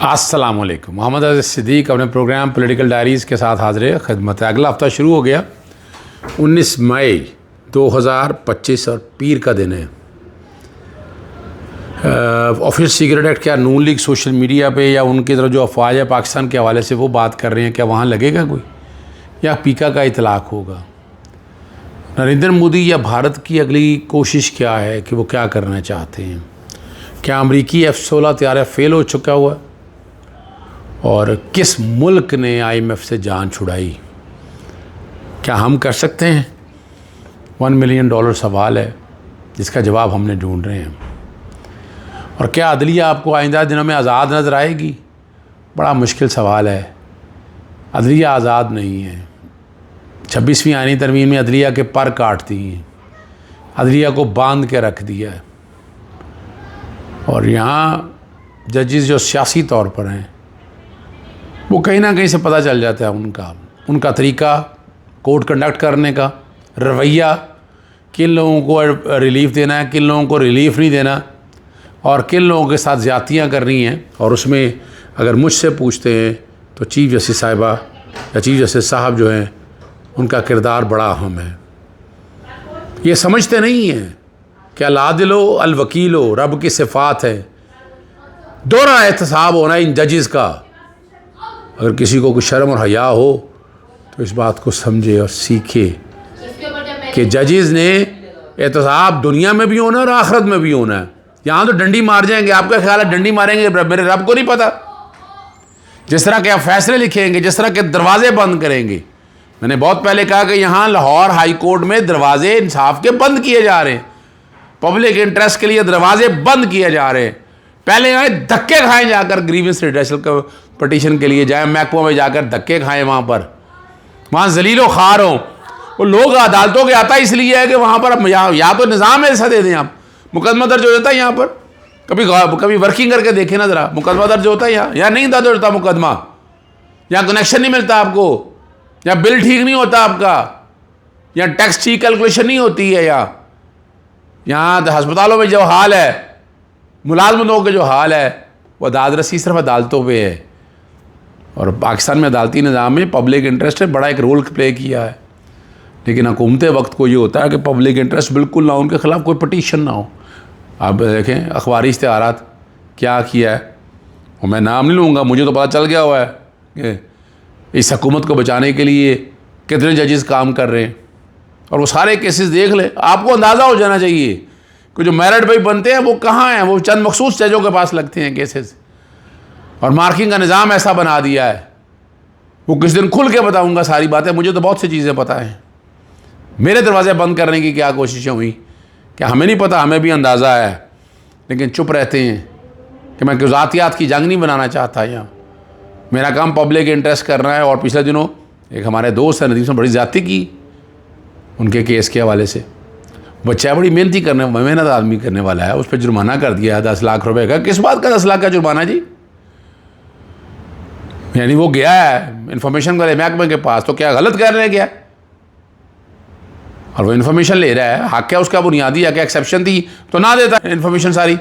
अस्सलामुअलैकुम। मोहम्मद अज़ीज़ सिद्दीक़ अपने programme political diaries के साथ हाज़िर खिदमत है। अगला हफ़्ता शुरू हो गया 19 मई 2025 और पीर का दिन है। ऑफिशियल सीक्रेट एक्ट क्या नून लीग सोशल मीडिया पे या उनकी तरफ जो अफवाज है पाकिस्तान के हवाले से वो बात कर रहे हैं, क्या वहाँ लगेगा कोई या पीका का इतलाक़ होगा? नरेंद्र मोदी या भारत की अगली कोशिश क्या है कि वो क्या करना चाहते हैं? क्या अमरीकी F-16 तैयारा फ़ेल हो चुका हुआ है? और किस मुल्क ने IMF से जान छुड़ाई? क्या हम कर सकते हैं? $1 मिलियन सवाल है जिसका जवाब हमने ढूंढ रहे हैं। और क्या अदलिया आपको आइंदा दिनों में आज़ाद नज़र आएगी? बड़ा मुश्किल सवाल है। अदलिया आज़ाद नहीं है। 26वीं आईनी तरमीम में अदलिया के पर काट दिए हैं, अदलिया को बांध के रख दिया है। और यहाँ जजेस जो सियासी तौर पर हैं वो कहीं ना कहीं से पता चल जाता है उनका तरीका कोर्ट कंडक्ट करने का, रवैया, किन लोगों को रिलीफ़ देना है, किन लोगों को रिलीफ़ नहीं देना, और किन लोगों के साथ ज़्यादतियाँ करनी हैं। और उसमें अगर मुझसे पूछते हैं तो चीफ़ जस्टिस साहिबा या चीफ़ जस्टिस साहब जो हैं उनका किरदार बड़ा अहम है। ये समझते नहीं हैं कि अल-आदिलो अल-वकीलो रब की सिफ़ात है। दोहरा एहतसाब होना इन जजेस का। अगर किसी को कुछ शर्म और हया हो तो इस बात को समझे और सीखे कि जजेस ने एहतसाब दुनिया में भी होना है और आखिरत में भी होना है। यहाँ तो डंडी मार जाएंगे, आपका ख्याल है डंडी मारेंगे, मेरे रब को नहीं पता। जिस तरह के आप फैसले लिखेंगे, जिस तरह के दरवाजे बंद करेंगे। मैंने बहुत पहले कहा कि यहाँ लाहौर हाई कोर्ट में दरवाजे इंसाफ के बंद किए जा रहे हैं, पब्लिक इंटरेस्ट के लिए दरवाजे बंद किए जा रहे हैं। पहले यहाँ धक्के खाएं जाकर, ग्रीवेंस रिड्रेसल पटिशन के लिए जाएं, महकमा में जाकर धक्के खाएं, वहाँ जलीलो खार हों। वो लोग अदालतों के आता इसलिए है कि वहाँ पर या तो निज़ाम ऐसा दे दें, आप मुकदमा दर्ज हो जाता है यहाँ पर। कभी वर्किंग करके देखें ना ज़रा, मुकदमा दर्ज होता है यहाँ नहीं दर्ज होता मुकदमा, यहाँ कनेक्शन नहीं मिलता आपको, या बिल ठीक नहीं होता आपका, या टैक्स ठीक कैलकुलेशन नहीं होती है। यहाँ अस्पतालों में जो हाल है, मुलाजमतों के जो हाल है, वो अदालत सिर्फ अदालतों पे है। और पाकिस्तान में अदालती निज़ाम में पब्लिक इंटरेस्ट ने बड़ा एक रोल प्ले किया है। लेकिन हुकूमत वक्त को ये होता है कि पब्लिक इंटरेस्ट बिल्कुल ना हो, उनके ख़िलाफ़ कोई पटिशन ना हो। आप देखें अखबारी इश्तिहारात क्या किया है, और मैं नाम नहीं लूँगा, मुझे तो पता चल गया हुआ है कि इस हुकूमत को बचाने के लिए कितने जजेस काम कर रहे हैं। और वो सारे केसेस देख लें, आपको अंदाज़ा हो जाना चाहिए कि जो मेरिट पे बनते हैं वो कहाँ हैं। वो चंद मखसूस जजों के पास लगते हैं केसेस, और मार्किंग का निज़ाम ऐसा बना दिया है। वो किस दिन खुल के बताऊँगा सारी बातें, मुझे तो बहुत सी चीज़ें पता हैं। मेरे दरवाजे बंद करने की क्या कोशिशें हुई, क्या हमें नहीं पता? हमें भी अंदाज़ा है, लेकिन चुप रहते हैं कि मैं ज़ातियात की जंग नहीं बनाना चाहता। यहाँ मेरा काम पब्लिक इंटरेस्ट करना है। और पिछले दिनों एक हमारे दोस्त हैं, नदीम से बड़ी ज़्यादती की उनके केस के हवाले से। बच्चा बड़ी मेहनत आदमी करने वाला है, उस पर जुर्माना कर दिया है 10 लाख रुपए का। किस बात का 10 लाख का जुर्माना जी? यानी वो गया है इंफॉर्मेशन वाले महकमे के पास, तो क्या गलत करने गया और वो इन्फॉर्मेशन ले रहा है? हक है उसका बुनियादी, या क्या एक्सेप्शन थी तो ना देता इन्फॉर्मेशन सारी।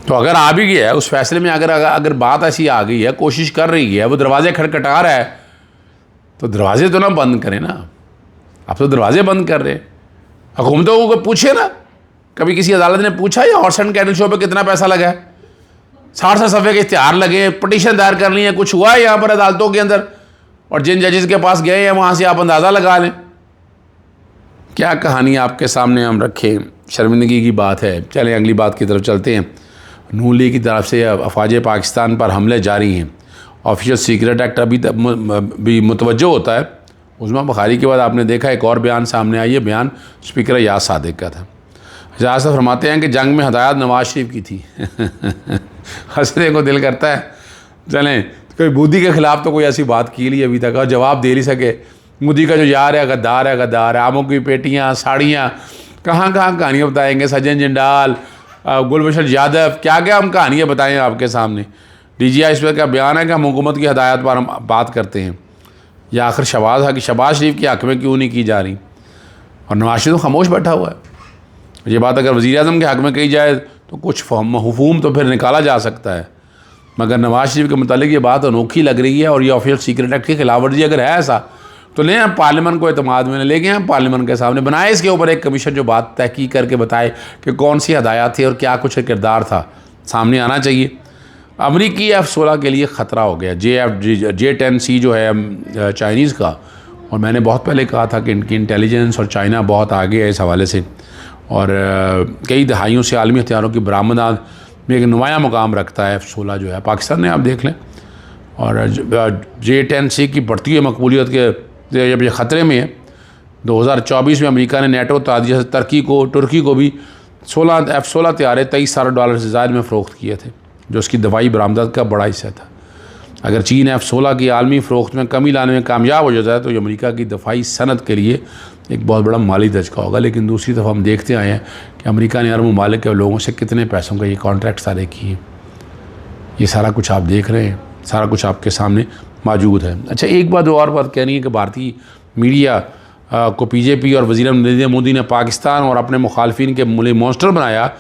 तो अगर आ भी गया है उस फैसले में, अगर बात ऐसी आ गई है, कोशिश कर रही है, वो दरवाजे खटखटा रहा है, तो दरवाजे तो ना बंद करें ना। आप तो दरवाजे बंद कर रहे हैं। हुकूमतों को पूछे ना, कभी किसी अदालत ने पूछा या हॉर्स एंड कैटल शो पे कितना पैसा लगा है? 60 सफ़े के इश्तिहार लगे, पटिशन दायर कर ली है, कुछ हुआ है यहाँ पर अदालतों के अंदर? और जिन जजेस के पास गए हैं वहाँ से आप अंदाज़ा लगा लें क्या कहानी आपके सामने हम रखें। शर्मिंदगी की बात है। चलें अगली बात की तरफ चलते हैं। नून लीग की तरफ से अफवाज पाकिस्तान पर हमले जारी हैं। ऑफिशियल सीक्रेट एक्ट अभी भी मुतवज्जो होता है। उस्मा बुखारी के बाद आपने देखा एक और बयान सामने आई है, बयान स्पीकर याद सादिक का था। याद साहब फरमाते हैं कि जंग में हदायत नवाज शरीफ की थी। हंसने को दिल करता है। चलें, कोई मोदी के ख़िलाफ़ तो कोई ऐसी बात की नहीं अभी तक, और जवाब दे नहीं सके। मोदी का जो यार है गद्दार है, गद्दार है। आमों की पेटियाँ, साड़ियाँ, कहाँ कहानियाँ बताएंगे। सज्जन जिंदाल, गुलबशर यादव, क्या हम कहानियाँ बताएं आपके सामने। DGI इस पर का बयान है कि हम हुकूमत की हदायत पर हम बात करते हैं, या आखिर शहबाज शरीफ के हक़ में क्यों नहीं की जा रही? और नवाज शरीफ तो खामोश बैठा हुआ है। ये बात अगर वज़ीर आज़म के हक़ में कही जाए तो कुछ हुफूम तो फिर निकाला जा सकता है। मगर नवाज शरीफ के मुतालिक ये बात अनोखी लग रही है और ये ऑफिशियल सीक्रेट एक्ट की खिलाफ वर्जी अगर है ऐसा तो लें हम पार्लियामेंट को एतमाद में ले गए हम पार्लियामेंट के सामने बनाए इसके ऊपर एक कमीशन जो बात तहकीक करके बताए कि कौन सी हदायत थी और क्या कुछ किरदार था, सामने आना चाहिए। अमरीकी F-16 के लिए ख़तरा हो गया। J-10C जो है चाइनीज़ का, और मैंने बहुत पहले कहा था कि इनकी इंटेलिजेंस और चाइना बहुत आगे है इस हवाले से और कई दहाइयों से आलमी हथियारों की बरामदात में एक नुमायाँ मुकाम रखता है F-16 जो है पाकिस्तान ने, आप देख लें। और J-10C की बढ़ती हुई मकबूलियत के जब ये ख़तरे में है, 2024 में अमेरिका ने नेटो तादिया से तुर्की को भी F-16 तैयारे $23 से ज़ायद में फ़रोख्त किए थे, जो उसकी दवाई बरामदात का बड़ा हिस्सा था। अगर चीन F-16 की आलमी फ़रोख्त में कमी लाने में कामयाब हो जाता है तो ये अमेरिका की दफाई सनत के लिए एक बहुत बड़ा माली धचका होगा। लेकिन दूसरी तरफ हम देखते आए हैं कि अमेरिका ने अरब ममालिक के लोगों से कितने पैसों का ये कॉन्ट्रैक्ट सारे किए। ये सारा कुछ आप देख रहे हैं, सारा कुछ आपके सामने मौजूद है। अच्छा, एक बात और बात कहनी है कि भारतीय मीडिया को बीजेपी और वज़ीर नरेंद्र मोदी ने पाकिस्तान और अपने मुखालफिन के मुले मॉन्स्टर बनाया,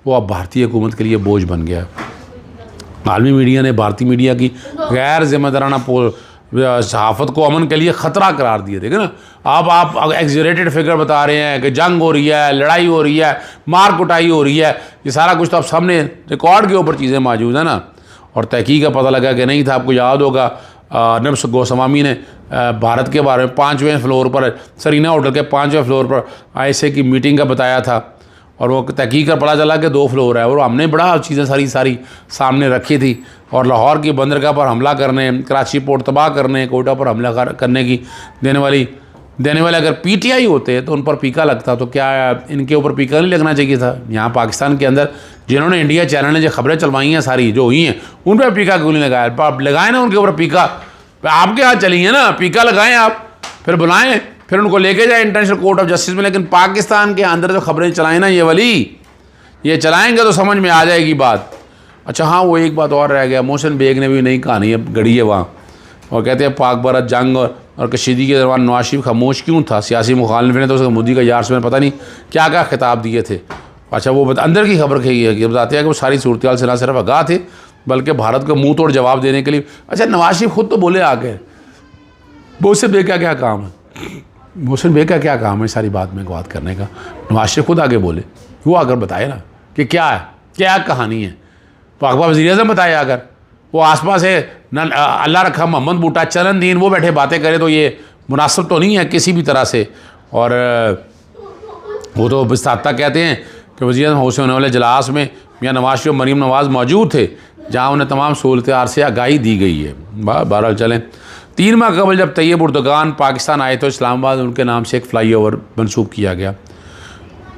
वो अब भारतीय हुकूमत के लिए बोझ बन गया। आलमी मीडिया ने भारतीय मीडिया की गैर जिम्मेदाराना सहाफ़त को अमन के लिए ख़तरा करार दिए। देखे ना, आप एग्जरेटेड फिगर बता रहे हैं कि जंग हो रही है, लड़ाई हो रही है, मार कुटाई हो रही है, ये सारा कुछ तो आप सामने रिकॉर्ड के ऊपर चीज़ें मौजूद है ना। और तहकीक का पता लगा कि नहीं था। आपको याद होगा नब्स गोस्वामी ने भारत के बारे में 5वें फ्लोर पर सरीना होटल के 5वें फ्लोर पर ISA की मीटिंग का बताया था और वो तहकीक का पता चला कि 2 फ्लोर है। और हमने बड़ा चीज़ें सारी सामने रखी थी और लाहौर की बंदरगाह पर हमला करने, कराची पोर्ट तबाह करने, कोयटा पर हमला करने की देने वाले अगर PTI होते तो उन पर पीका लगता, तो क्या इनके ऊपर पीका नहीं लगना चाहिए था? यहाँ पाकिस्तान के अंदर जिन्होंने इंडिया चैनल ने जो खबरें चलवाई हैं सारी जो हुई हैं, उन पर पीका क्यों नहीं लगाया? आप लगाएं ना उनके ऊपर पीका, आपके हाथ चली है ना, पीका लगाएं आप, फिर बुलाएं, फिर उनको लेके जाए इंटरनेशनल कोर्ट ऑफ जस्टिस में। लेकिन पाकिस्तान के अंदर जो खबरें चलाएं ना ये चलाएंगे तो समझ में आ जाएगी बात। अच्छा हाँ, वो एक बात और रह गया, मोहसिन बेग ने भी नई कहानी अब गढ़ी है वहाँ, और कहते हैं पाक भारत जंग और कशीदगी के दौरान नवाज शरीफ खामोश क्यों था? सियासी मुखालिफ ने तो उसको मोदी का यार से पता नहीं क्या क्या खिताब दिए थे। अच्छा, वो अंदर की खबर कही है कि बताते हैं कि वो सारी सूरत हाल से ना सिर्फ आगाह थे बल्कि भारत को मुँह तोड़ जवाब देने के लिए। अच्छा, नवाज शरीफ खुद तो बोले आके, मोहसिन बेग का क्या काम है? मोहसिन बेग का क्या काम है सारी बात में बात करने का? नवाज शरीफ खुद आगे बोले, वो आकर बताए ना कि क्या है, क्या कहानी है। तो अखबार वज़ीर-ए-आज़म बताया, अगर वो आसपास है न अल्लाह रखा मोहम्मद बूटा चरण दीन, वो बैठे बातें करे तो ये मुनासिब तो नहीं है किसी भी तरह से। और वो तो बिस्ताता कहते हैं कि वज़ीर-ए-आज़म हाउस में होने वाले इजलास में मियां नवाज शरीफ मरीम नवाज़ मौजूद थे, जहाँ उन्हें तमाम सहूलत से आगाही दी गई है। बहरहाल चलें, 3 माह कबल जब तैयब उर्दगान पाकिस्तान आए तो इस्लामाबाद उनके नाम से एक फ़्लाई ओवर मनसूब किया गया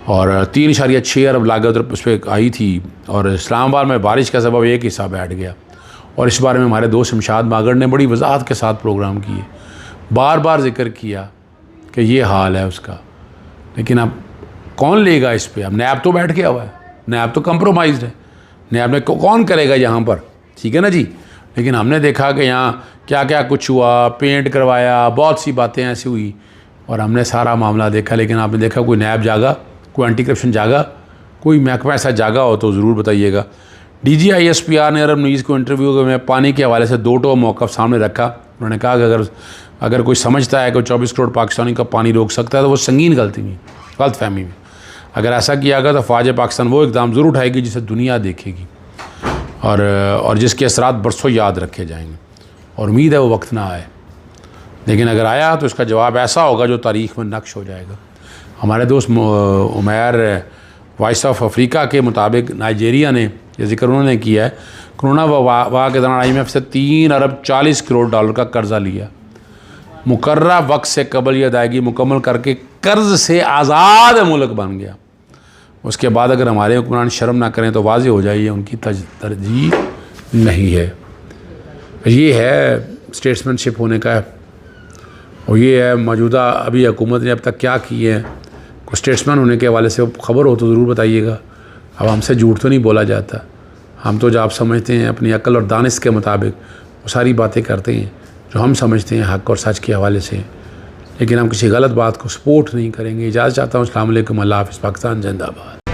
और 3.6 अरब लागत उस पर आई थी। और इस्लामाबाद में बारिश का सबब एक हिस्सा बैठ गया। और इस बारे में हमारे दोस्त शमशाद मागर ने बड़ी वजाहत के साथ प्रोग्राम किए, बार बार जिक्र किया कि ये हाल है उसका। लेकिन अब कौन लेगा इस पर? अब नैब तो बैठ गया हुआ है, नैब तो कंप्रोमाइज़ है, नैब में कौन करेगा यहाँ पर? ठीक है ना जी। लेकिन हमने देखा कि यहाँ क्या क्या कुछ हुआ, पेंट करवाया, बहुत सी बातें ऐसी हुई और हमने सारा मामला देखा। लेकिन आपने देखा कोई नैब जागा, कोई एंटी करप्शन जागा, कोई महकमा ऐसा जागा हो तो ज़रूर बताइएगा। DG ISPR ने अरब न्यूज़ को इंटरव्यू में पानी के हवाले से 2 मौक़िफ़ सामने रखा। उन्होंने कहा कि अगर कोई समझता है कि 24 करोड़ पाकिस्तानी का पानी रोक सकता है तो वो संगीन गलतफहमी में। अगर ऐसा किया गया तो फ़ौज पाकिस्तान वो इक़दाम ज़रूर उठाएगी जिसे दुनिया देखेगी और जिसके असरात बरसों याद रखे जाएंगे। और उम्मीद है वो वक्त ना आए, लेकिन अगर आया तो इसका जवाब ऐसा होगा जो तारीख़ में नक्श हो जाएगा। हमारे दोस्त उमैर वॉइस ऑफ अफ्रीका के मुताबिक नाइजीरिया ने ये जिक्र उन्होंने किया है, कोरोना वबा के दौरान IMF से $3 अरब 40 करोड़ का कर्ज़ा लिया। मुकर्ररा वक्त से कबल ये अदायगी मुकम्मल करके कर्ज़ से आज़ाद मुल्क बन गया। उसके बाद अगर हमारे हुक्मरान शर्म ना करें तो वाज़ेह हो जाइए उनकी तरजीह नहीं है। ये है स्टेट्समैनशिप होने का, और ये है मौजूदा अभी हुकूमत ने अब तक क्या की है। कोई स्टेट्समैन होने के हवाले से खबर हो तो ज़रूर बताइएगा। अब हमसे झूठ तो नहीं बोला जाता, हम तो जो आप समझते हैं अपनी अक्ल और दानिश के मुताबिक वो सारी बातें करते हैं जो हम समझते हैं हक़ और सच के हवाले से। लेकिन हम किसी गलत बात को सपोर्ट नहीं करेंगे। इजाज़त चाहता हूँ। अस्सलाम वालेकुम, अल्लाह हाफ़िज़, पाकिस्तान जिंदाबाद।